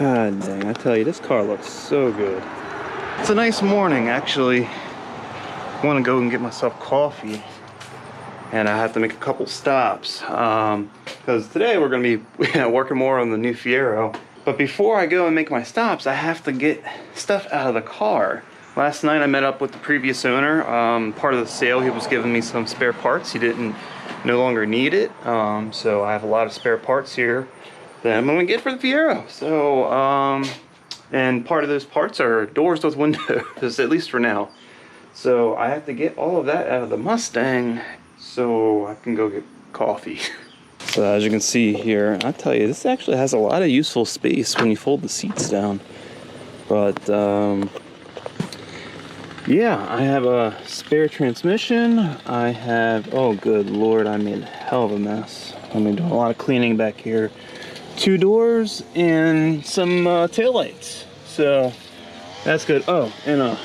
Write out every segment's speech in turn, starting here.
God dang, I tell you, this car looks so good. It's a nice morning, actually. I want to go and get myself coffee, and I have to make a couple stops because today we're going to be working more on the new Fiero. But before I go and make my stops, I have to get stuff out of the car. Last night I met up with the previous owner. Part of the sale, he was giving me some spare parts. He no longer need it. So I have a lot of spare parts here that I'm gonna get for the Fiero. So, and part of those parts are doors with windows, at least for now. So I have to get all of that out of the Mustang so I can go get coffee. So as you can see here, I tell you, this actually has a lot of useful space when you fold the seats down. But yeah, I have a spare transmission. I have, oh good lord, I made a hell of a mess. I've been doing a lot of cleaning back here. 2 doors and some taillights. So that's good. Oh, and a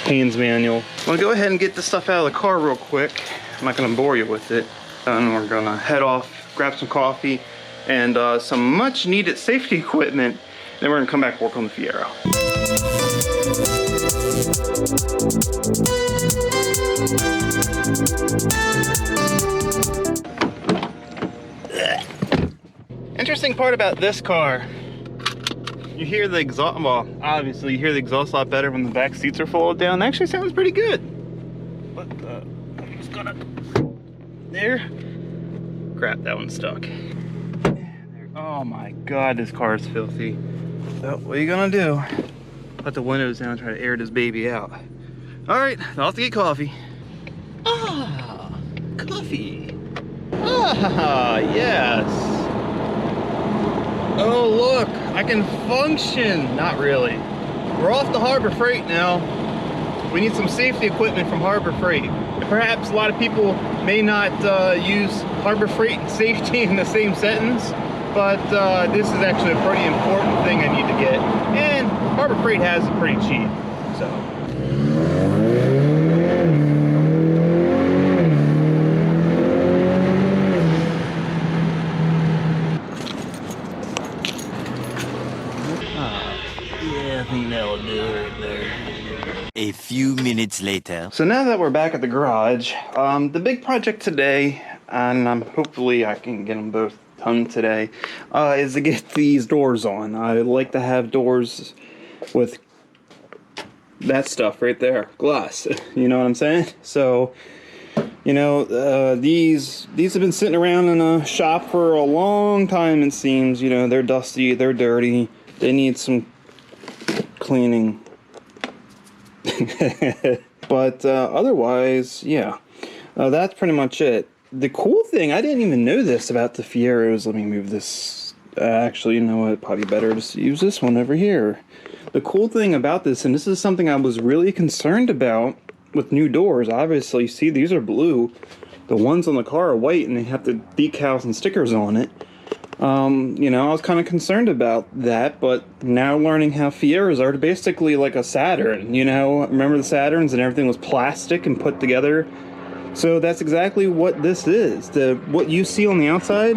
Haynes manual. I'm gonna go ahead and get this stuff out of the car real quick. I'm not gonna bore you with it. And we're gonna head off, grab some coffee, and some much needed safety equipment. Then we're gonna come back and work on the Fiero. Interesting part about this car, you hear the exhaust, well, obviously you hear the exhaust a lot better when the back seats are folded down. It actually sounds pretty good. But I'm just gonna, there. Crap, that one's stuck. Oh my god, this car is filthy. So, what are you gonna do? Put the windows down and try to air this baby out. Alright, I'll have to get coffee. Ah, coffee. Ah, yes. Oh look, I can function. Not really. We're off to Harbor Freight now. We need some safety equipment from Harbor Freight. Perhaps a lot of people may not use Harbor Freight and safety in the same sentence, but this is actually a pretty important thing I need to get. And Harbor Freight has it pretty cheap, so. Yeah, I think that'll do it right there. A few minutes later. So now that we're back at the garage, the big project today, and hopefully I can get them both done today, is to get these doors on. I like to have doors with that stuff right there, glass. You know what I'm saying? So, you know, these have been sitting around in a shop for a long time, it seems. You know, they're dusty, they're dirty, they need some cleaning. But otherwise, yeah, that's pretty much it. The cool thing, I didn't even know this about the Fieros. Let me move this. Actually, you know what? Probably better to use this one over here. The cool thing about this, and this is something I was really concerned about with new doors. Obviously, see, these are blue. The ones on the car are white, and they have the decals and stickers on it. You know, I was kind of concerned about that, but now learning how Fieros are basically like a Saturn, you know, remember the Saturns and everything was plastic and put together? So that's exactly what this is. What you see on the outside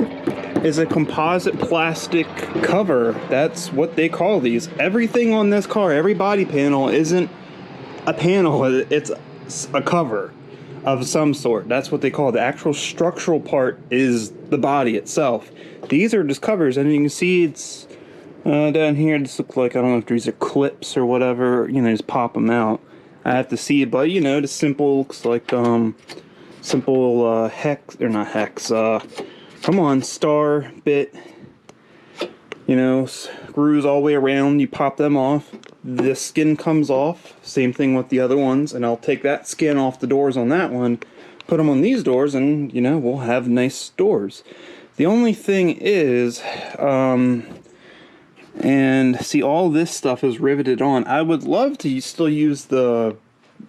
is a composite plastic cover. That's what they call these. Everything on this car, every body panel isn't a panel, it's a cover of some sort. That's what they call it. The actual structural part is the body itself. These are just covers, and you can see it's down here. This looks like, I don't know if these are clips or whatever. You know, just pop them out. I have to see it, but you know, the simple looks like simple hex, or not hex. Come on, star bit. You know, screws all the way around. You pop them off. The skin comes off. Same thing with the other ones, and I'll take that skin off the doors on that one, put them on these doors, and you know, we'll have nice doors. The only thing is, and see, all this stuff is riveted on. I would love to still use the,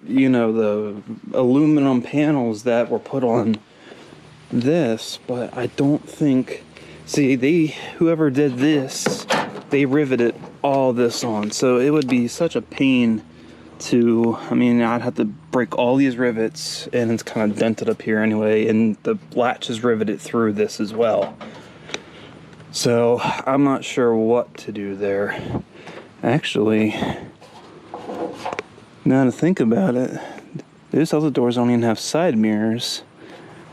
you know, the aluminum panels that were put on this, but I don't think, see, whoever did this, they riveted all this on, so it would be such a pain to, I mean, I'd have to break all these rivets, and it's kind of dented up here anyway, and the latch is riveted through this as well. So I'm not sure what to do there. Actually, now to think about it, those other doors don't even have side mirrors.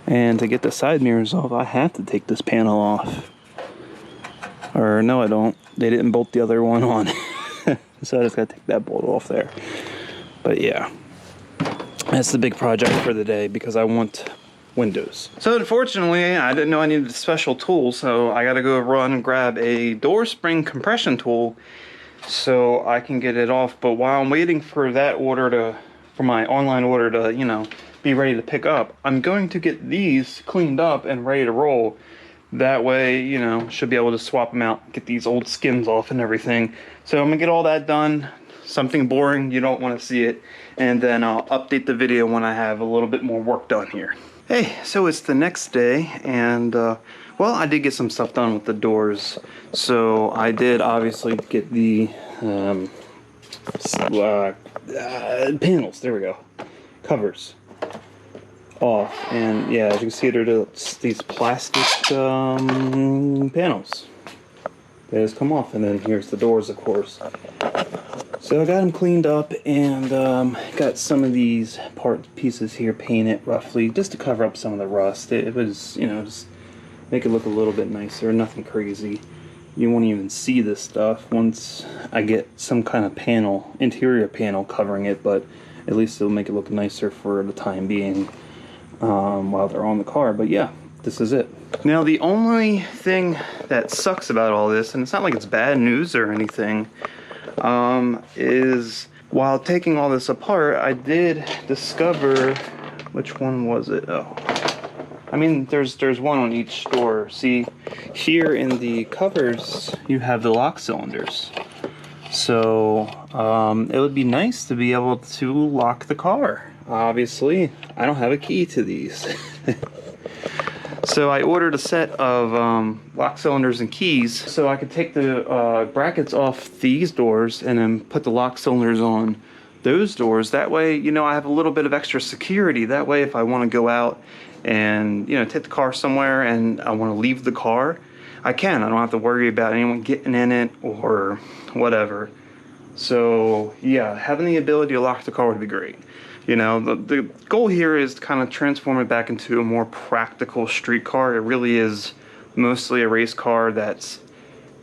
And to get the side mirrors off, I have to take this panel off. Or no, I don't. They didn't bolt the other one on. So I just gotta take that bolt off there. But yeah, that's the big project for the day because I want windows. So unfortunately, I didn't know I needed a special tool, so I gotta go run and grab a door spring compression tool so I can get it off. But while I'm waiting for that order for my online order to, you know, be ready to pick up, I'm going to get these cleaned up and ready to roll. That way, you know, should be able to swap them out, get these old skins off and everything. So I'm gonna get all that done. Something boring, you don't want to see it. And then I'll update the video when I have a little bit more work done here. Hey, so it's the next day, and well, I did get some stuff done with the doors. So I did obviously get the panels, there we go, covers off. And yeah, as you can see, they're these plastic panels. They just come off, and then here's the doors, of course. So I got them cleaned up, and got some of these pieces here painted roughly just to cover up some of the rust. It was, you know, just make it look a little bit nicer, nothing crazy. You won't even see this stuff once I get some kind of panel, interior panel covering it, but at least it'll make it look nicer for the time being while they're on the car. But yeah, this is it. Now the only thing that sucks about all this, and it's not like it's bad news or anything, is while taking all this apart, I did discover, which one was it? Oh, I mean, there's one on each door. See, here in the covers, you have the lock cylinders. So, it would be nice to be able to lock the car. Obviously, I don't have a key to these. So I ordered a set of lock cylinders and keys so I could take the brackets off these doors and then put the lock cylinders on those doors. That way, you know, I have a little bit of extra security. That way, if I want to go out and, you know, take the car somewhere and I want to leave the car, I can. I don't have to worry about anyone getting in it or whatever. So yeah, having the ability to lock the car would be great. You know, the goal here is to kind of transform it back into a more practical street car. It really is mostly a race car that's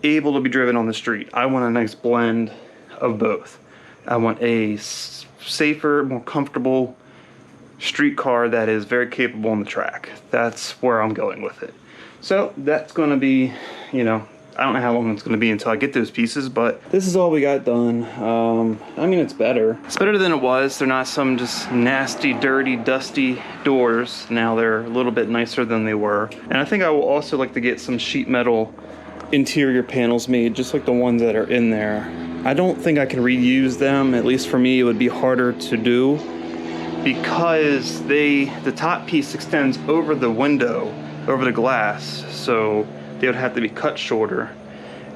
able to be driven on the street. I want a nice blend of both. I want a safer, more comfortable street car that is very capable on the track. That's where I'm going with it. So that's going to be, you know, I don't know how long it's going to be until I get those pieces, but this is all we got done. I mean, it's better. It's better than it was. They're not some just nasty, dirty, dusty doors. Now they're a little bit nicer than they were. And I think I will also like to get some sheet metal interior panels made, just like the ones that are in there. I don't think I can reuse them. At least for me, it would be harder to do because the top piece extends over the window, over the glass. So they would have to be cut shorter.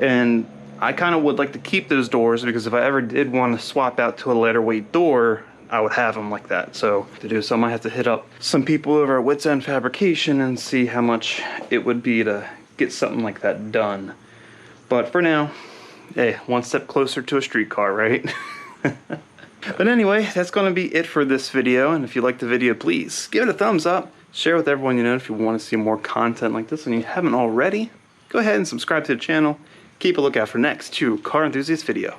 And I kind of would like to keep those doors because if I ever did want to swap out to a lighter weight door, I would have them like that. So to do so, I might have to hit up some people over at Wits End Fabrication and see how much it would be to get something like that done. But for now, hey, one step closer to a street car, right? But anyway, that's going to be it for this video. And if you liked the video, please give it a thumbs up. Share with everyone you know if you want to see more content like this and you haven't already. Go ahead and subscribe to the channel. Keep a lookout for next Car Enthusiast video.